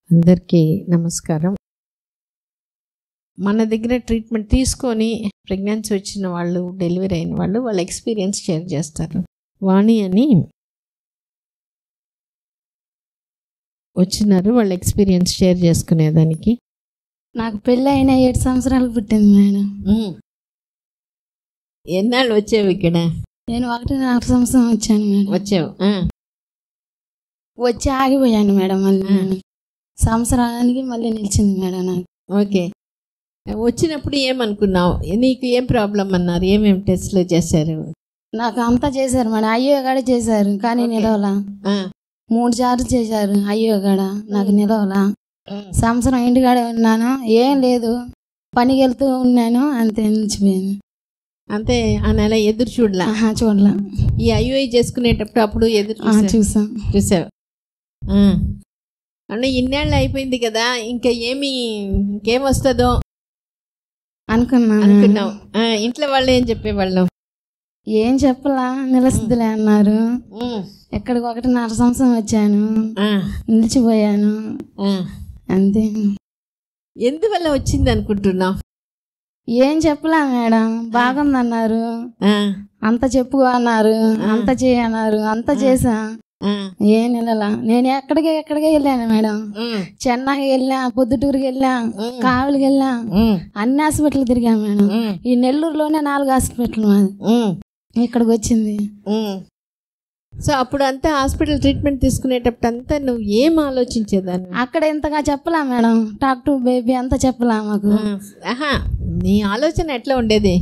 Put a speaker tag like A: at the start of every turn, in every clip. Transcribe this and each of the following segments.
A: అందరికీ నమస్కారం. మన దగ్గర ట్రీట్మెంట్ తీసుకొని ప్రెగ్నెన్సీ వచ్చిన వాళ్ళు, డెలివరీ అయిన వాళ్ళు వాళ్ళ ఎక్స్పీరియన్స్ షేర్ చేస్తారు. వాణి అని వచ్చినారు, వాళ్ళ ఎక్స్పీరియన్స్ షేర్ చేసుకునేదానికి.
B: నాకు పెళ్ళి అయిన 7 సంవత్సరాలు పుట్టింది మేడం.
A: ఎన్నాళ్ళు వచ్చావు ఇక్కడ?
B: నేను 1.5 సంవత్సరం వచ్చాను మేడం.
A: వచ్చావు,
B: వచ్చి ఆగిపోయాను మేడం. మళ్ళీ సంవత్సరానికి మళ్ళీ నిలిచింది మేడం నాకు.
A: ఓకే, వచ్చినప్పుడు ఏమనుకున్నావు? నీకు ఏం ప్రాబ్లం అన్నారు? ఏమేమి టెస్ట్లు చేశారు?
B: నాకు అంతా చేశారు మేడం. అయ్యో కాడ చేశారు కానీ నిలవలా. 3 సార్లు చేశారు అయ్యో కాడ, నాకు నిలవలా. సంవత్సరం ఇంటికాడే ఉన్నాను, ఏం లేదు, పనికి వెళ్తూ ఉన్నాను, అంతే నిలిచిపోయాను.
A: అంతే. ఆ నెల ఎదురు చూడలా?
B: చూడలా.
A: ఈ ఐయుఐ చేసుకునేటప్పుడు అప్పుడు ఎదురు చూసావు? అంటే ఇన్నేళ్ళు అయిపోయింది కదా, ఇంకా ఇంకేం వస్తుందో అనుకున్నావు. ఇంట్లో వాళ్ళు ఏం చెప్పేవాళ్ళు?
B: ఏం చెప్పలా, నిలసిద్దులే అన్నారు. ఎక్కడికి 1.5 సంవత్సరం వచ్చాను, నిలిచిపోయాను, అంతే.
A: ఎందువల్ల వచ్చింది అనుకుంటున్నావు?
B: ఏం చెప్పలా మేడం, బాగుందన్నారు, అంత చెప్పుకో అన్నారు, అంత చేయన్నారు, అంత చేసా, ఏం నెలలా. నేను ఎక్కడికే వెళ్ళాను మేడం. చెన్నైకి వెళ్ళా, పొద్దుటూరుకి వెళ్ళా, కావలికి వెళ్ళా, అన్ని హాస్పిటల్ తిరిగా మేడం. ఈ నెల్లూరులోనే 4 హాస్పిటల్ మాది. ఇక్కడికి వచ్చింది.
A: సో అప్పుడు అంతా హాస్పిటల్ ట్రీట్మెంట్ తీసుకునేటప్పుడు అంతా నువ్వు ఏం ఆలోచించేదాన్ని?
B: అక్కడ ఇంతగా చెప్పలా మేడం, టాక్ టు బేబీ అంతా చెప్పలా మాకు.
A: నీ ఆలోచన ఎట్లా ఉండేది?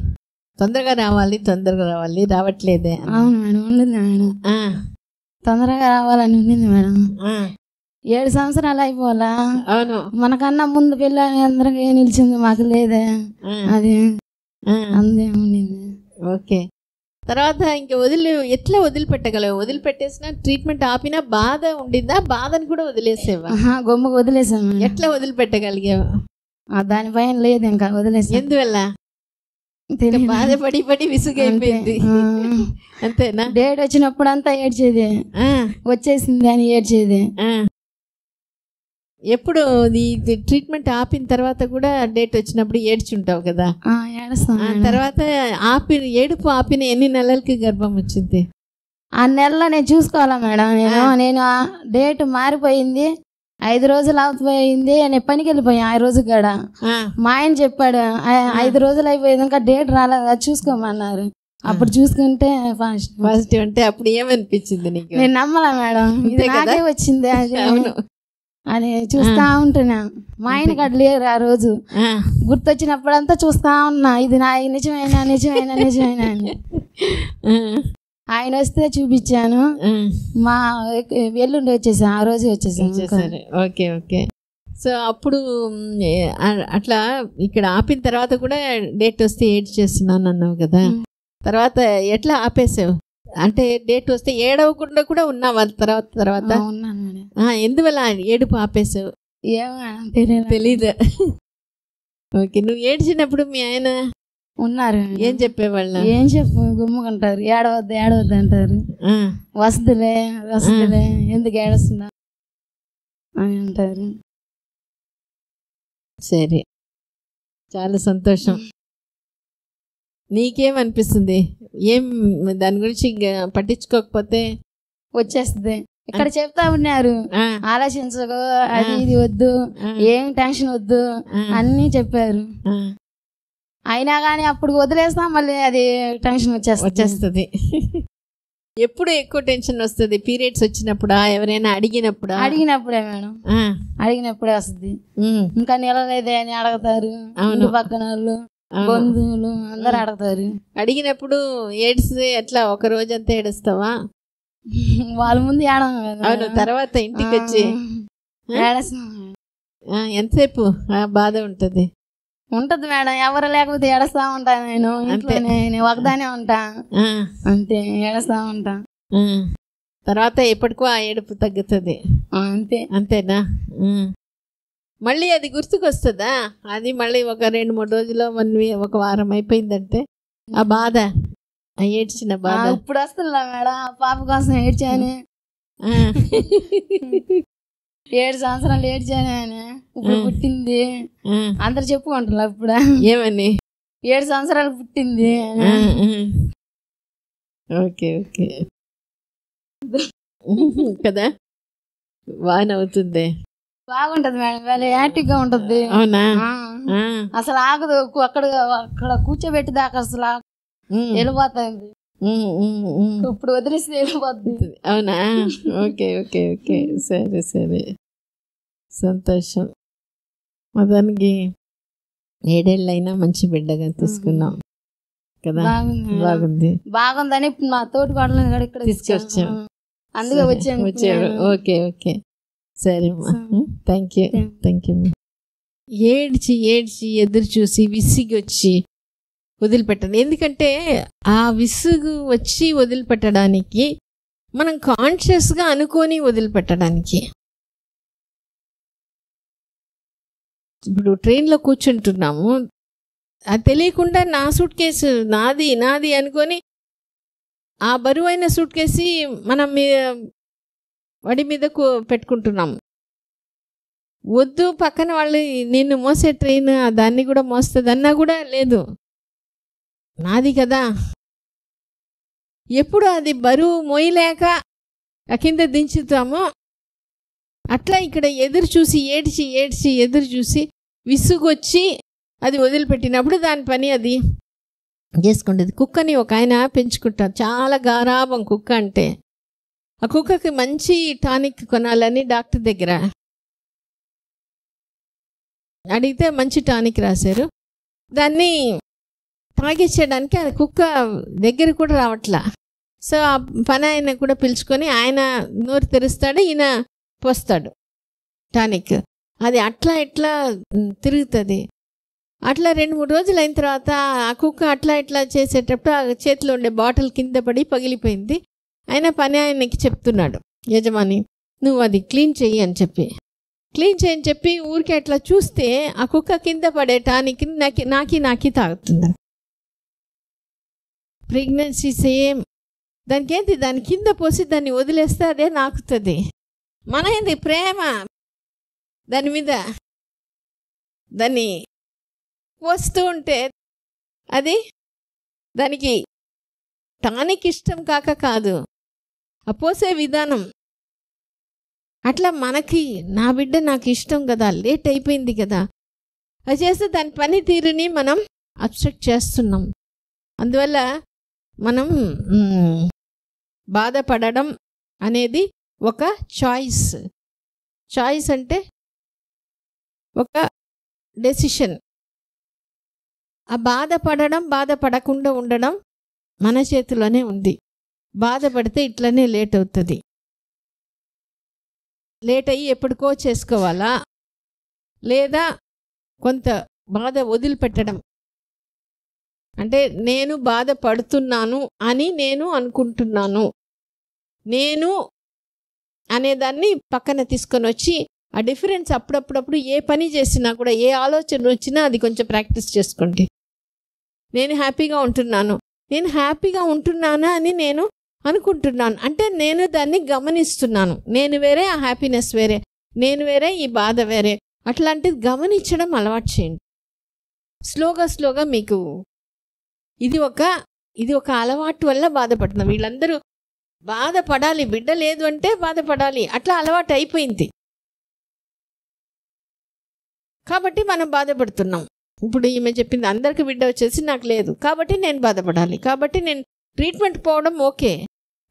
A: తొందరగా రావాలి, రావట్లేదే?
B: అవును మేడం, ఉండింది మేడం. తొందరగా రావాలని ఉండింది మేడం. 7 సంవత్సరాలు అయిపోలా. అవును, మనకన్నా ముందు పెళ్ళి అందరికి నిలిచింది, మాకు లేదే. అది అందే ఉండింది.
A: ఓకే, తర్వాత ఇంకా ఎట్లా వదిలిపెట్టగలవు? వదిలిపెట్టేసినా ట్రీట్మెంట్ ఆపినా బాధ ఉండిందా? బాధని కూడా వదిలేసేవా?
B: గొమ్మకు వదిలేసాము.
A: ఎట్లా వదిలిపెట్టగలిగావు?
B: దానిపైన లేదు, ఇంకా వదిలేసా.
A: ఎందువల్ల? బాధపడి విసుగైపోయింది, అంతేనా?
B: డేట్ వచ్చినప్పుడు అంతా ఏడ్చేది, వచ్చేసింది అని ఏడ్చేది.
A: ఎప్పుడు ట్రీట్మెంట్ ఆపిన తర్వాత కూడా డేట్ వచ్చినప్పుడు ఏడ్చుంటావు కదా?
B: ఏడుస్తాను.
A: తర్వాత ఏడుపు ఆపిన ఎన్ని నెలలకి గర్భం వచ్చింది?
B: ఆ నెలలో నేను చూసుకోవాలా మేడం. నేను డేట్ మారిపోయింది, 5 రోజులు అయిపోయింది, నేను పనికి వెళ్ళిపోయాను 5 రోజులు కాడ. మా ఆయన చెప్పాడు 5 రోజులు అయిపోయింది, ఇంకా డేట్ రాలేదు, చూసుకోమన్నారు. అప్పుడు చూసుకుంటే ఫస్ట్
A: అంటే అప్పుడు ఏమనిపించింది నీకు?
B: నేను నమ్మలా మేడం, ఇది నాకే వచ్చింది అని చూస్తా ఉంటున్నా. మా ఆయన కాడ లేరు ఆ రోజు. గుర్తొచ్చినప్పుడంతా చూస్తా ఉన్నా, ఇది నా నిజమైనా అని. ఆయన వస్తే చూపించాను, మా ఎల్లుండి వచ్చేసాను, ఆ రోజు వచ్చేసాను.
A: ఓకే. సో అప్పుడు అట్లా ఇక్కడ ఆపిన తర్వాత కూడా డేట్ వస్తే ఏడ్ చేస్తున్నాను అన్నావు కదా, తర్వాత ఎట్లా ఆపేసావు? అంటే డేట్ వస్తే ఏడవకుండా కూడా ఉన్నావా తర్వాత? ఎందువల్ల ఏడుపు ఆపేసావు? తెలీదు. ఓకే, నువ్వు ఏడ్చినప్పుడు మీ ఆయన
B: ఉన్నారు,
A: ఏం చెప్పేవాళ్ళు?
B: ఏం గుమ్ముకుంటారు, ఏడవద్దు అంటారు. వసతులే ఎందుకు ఏడుస్తున్నా అని అంటారు.
A: సరే, చాలా సంతోషం. నీకేమనిపిస్తుంది? ఏం దాని గురించి పట్టించుకోకపోతే
B: వచ్చేస్తుంది. ఇక్కడ చెప్తా ఉన్నారు, ఆలోచించకు, అది ఇది వద్దు, ఏం టెన్షన్ వద్దు అన్నీ చెప్పారు. అయినా కానీ అప్పుడు వదిలేస్తా, మళ్ళీ అది టెన్షన్ వచ్చేస్తుంది.
A: ఎప్పుడు ఎక్కువ టెన్షన్ వస్తుంది? పీరియడ్స్ వచ్చినప్పుడా? ఎవరైనా అడిగినప్పుడే మేడం,
B: అడిగినప్పుడే వస్తుంది. ఇంకా నిలలేదే అని అడుగుతారు, ఇంటి పక్కన వాళ్ళు, బంధువులు అందరు అడుగుతారు.
A: అడిగినప్పుడు ఏడిస్తే ఎట్లా? ఒక రోజంతా ఏడుస్తావా?
B: వాళ్ళ ముందు
A: అవును, తర్వాత ఇంటికి వచ్చి ఎంతసేపు బాధ ఉంటది
B: మేడం. ఎవరు లేకపోతే ఏడుస్తా ఉంటా, నేను ఒకదానే ఉంటా, అంతే ఏడుస్తా ఉంటా.
A: తర్వాత ఎప్పటికో ఆ ఏడుపు తగ్గుతుంది, అంతేనా? మళ్ళీ అది గుర్తుకొస్తుందా? అది మళ్ళీ ఒక 2-3 రోజుల్లో, 1 week, 1 వారం అయిపోయిందంటే ఆ బాధ, ఏడ్చిన బాధ
B: ఇప్పుడు వస్తుందా మేడం? పాప కోసం ఏడ్చాను. 7 సంవత్సరాలు ఏడ్చాను ఆయన, ఇప్పుడు పుట్టింది అందరు చెప్పుకుంటారు. అప్పుడు
A: ఏమని
B: 7 సంవత్సరాలు పుట్టింది.
A: ఓకే ఓకే కదా, బాగానవుతుంది.
B: బాగుంటది మేడం, వాళ్ళ యాక్టివ్ గా ఉంటది.
A: అవునా?
B: అసలు ఆగదు, అక్కడ కూర్చోబెట్టి దాకా అసలు వెళ్ళిపోతుంది. ఇప్పుడు వదిలేసి వెళ్ళిపోతుంది.
A: అవునా? ఓకే ఓకే ఓకే, సరే సరే, సంతోషం. మొత్తానికి 7 ఏళ్ళైనా మంచి బిడ్డగా తీసుకున్నాం కదా, బాగుంది.
B: బాగుందని మా తోటి కోడలు ఇక్కడ
A: తీసుకొచ్చాం,
B: అందుకే
A: వచ్చాడు. ఓకే ఓకే, సరే అమ్మా, థ్యాంక్ యూ థ్యాంక్ యూ. ఏడ్చి ఏడ్చి ఎదురు చూసి విసిగి వచ్చి వదిలిపెట్టండి. ఎందుకంటే ఆ విసుగు వచ్చి వదిలిపెట్టడానికి మనం కాన్షియస్గా అనుకొని వదిలిపెట్టడానికి. ఇప్పుడు ట్రైన్లో కూర్చుంటున్నాము, అది తెలియకుండా నా సూట్ కేసు నాది నాది అనుకొని ఆ బరువైన సూట్ కేసి మనం వడి మీద పెట్టుకుంటున్నాం. వద్దు, పక్కన వాళ్ళు నిన్ను మోసే ట్రైన్ దాన్ని కూడా మోస్తుంది అన్నా కూడా లేదు, నాది కదా. ఎప్పుడు అది బరువు మోయలేక కింద దించుతామో అట్లా ఇక్కడ ఎదురు చూసి ఏడ్చి ఏడ్చి ఎదురు చూసి విసుగొచ్చి అది వదిలిపెట్టినప్పుడు దాని పని అది చేసుకుంటుంది. కుక్కని ఒక ఆయన పెంచుకుంటారు, చాలా గారాబం కుక్క అంటే. ఆ కుక్కకి మంచి టానిక్ కొనాలని డాక్టర్ దగ్గర అడిగితే మంచి టానిక్ రాశారు. దాన్ని తాగించడానికి ఆ కుక్క దగ్గర కూడా రావట్లా. సో ఆ పని ఆయన కూడా పిలుచుకొని ఆయన నోరు తెరుస్తాడు, ఈయన పోస్తాడు టానిక్. అది అట్లా ఇట్లా తిరుగుతుంది. అట్లా 2-3 రోజులు అయిన తర్వాత ఆ కుక్క అట్లా ఇట్లా చేసేటప్పుడు ఆ చేతిలో ఉండే బాటిల్ కింద పడి పగిలిపోయింది. ఆయన పని ఆయనకి చెప్తున్నాడు యజమాని, నువ్వు అది క్లీన్ చెయ్యి అని చెప్పి. క్లీన్ చేయని చెప్పి ఊరికే అట్లా చూస్తే ఆ కుక్క కింద పడే టానిక్ నాకి తాగుతుంది. ప్రెగ్నెన్సీ సేమ్, దానికి ఏంటి, దాని కింద పోసి దాన్ని వదిలేస్తే అదే నాకుతుంది. మన ఏంది ప్రేమ దాని మీద, దాన్ని పోస్తూ ఉంటే అది దానికి టానిక్ ఇష్టం కాదు, ఆ పోసే విధానం. అట్లా మనకి నా బిడ్డ నాకు ఇష్టం కదా, లేట్ అయిపోయింది కదా, అది చేస్తే దాని పనితీరుని మనం అబ్స్ట్రక్ట్ చేస్తున్నాం. అందువల్ల మనం బాధపడడం అనేది ఒక చాయిస్. చాయిస్ అంటే ఒక డెసిషన్. ఆ బాధపడడం బాధపడకుండా ఉండడం మన చేతిలోనే ఉంది. బాధపడితే ఇట్లనే లేట్ అవుతుంది. లేట్ అయ్యి ఎప్పటికో చేసుకోవాలా, లేదా కొంత బాధ వదిలిపెట్టడం. అంటే నేను బాధపడుతున్నాను అని నేను అనుకుంటున్నాను, నేను అనేదాన్ని పక్కన తీసుకొని వచ్చి ఆ డిఫరెన్స్ అప్పుడప్పుడు ఏ పని చేసినా కూడా, ఏ ఆలోచన వచ్చినా అది కొంచెం ప్రాక్టీస్ చేసుకోండి. నేను హ్యాపీగా ఉంటున్నానా అని నేను అనుకుంటున్నాను అంటే నేను దాన్ని గమనిస్తున్నాను. నేను వేరే, ఆ హ్యాపీనెస్ వేరే, నేను వేరే, ఈ బాధ వేరే. అట్లాంటిది గమనించడం అలవాటు చేయండి. స్లోగా మీకు ఇది ఒక అలవాటు వల్ల బాధపడుతున్నాం. వీళ్ళందరూ బాధపడాలి, బిడ్డ లేదు అంటే బాధపడాలి, అట్లా అలవాటు అయిపోయింది కాబట్టి మనం బాధపడుతున్నాం. ఇప్పుడు ఈమె చెప్పింది, అందరికి బిడ్డ వచ్చేసి నాకు లేదు కాబట్టి నేను బాధపడాలి, కాబట్టి నేను ట్రీట్మెంట్ పోవడం ఓకే.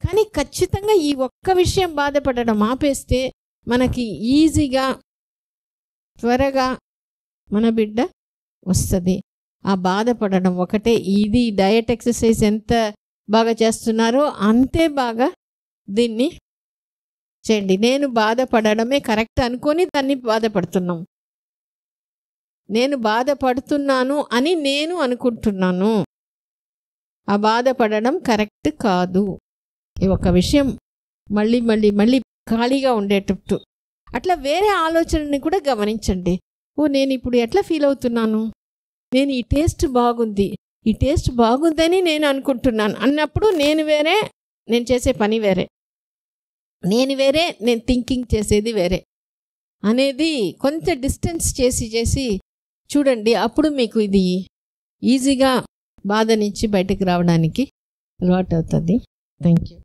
A: కానీ ఖచ్చితంగా ఈ ఒక్క విషయం బాధపడడం ఆపేస్తే మనకి ఈజీగా త్వరగా మన బిడ్డ వస్తుంది. ఆ బాధపడడం ఒకటే. ఇది డయట్ ఎక్సర్సైజ్ ఎంత బాగా చేస్తున్నారో అంతే బాగా దీన్ని చేయండి. నేను బాధపడడమే కరెక్ట్ అనుకొని దాన్ని బాధపడుతున్నాం. నేను బాధపడుతున్నాను అని నేను అనుకుంటున్నాను. ఆ బాధపడడం కరెక్ట్ కాదు. ఈ ఒక విషయం మళ్ళీ ఖాళీగా ఉండేటట్టు అట్లా వేరే ఆలోచనని కూడా గమనించండి. నేను ఇప్పుడు ఎట్లా ఫీల్ అవుతున్నాను, నేను ఈ టేస్ట్ బాగుందని నేను అనుకుంటున్నాను అన్నప్పుడు నేను వేరే, నేను చేసే పని వేరే. నేను వేరే, నేను థింకింగ్ చేసేది వేరే. అనేది కొంచెం డిస్టెన్స్ చేసి చూడండి. అప్పుడు మీకు ఇది ఈజీగా బాధ నుంచి బయటకు రావడానికి అలవాటు అవుతుంది. Thank you.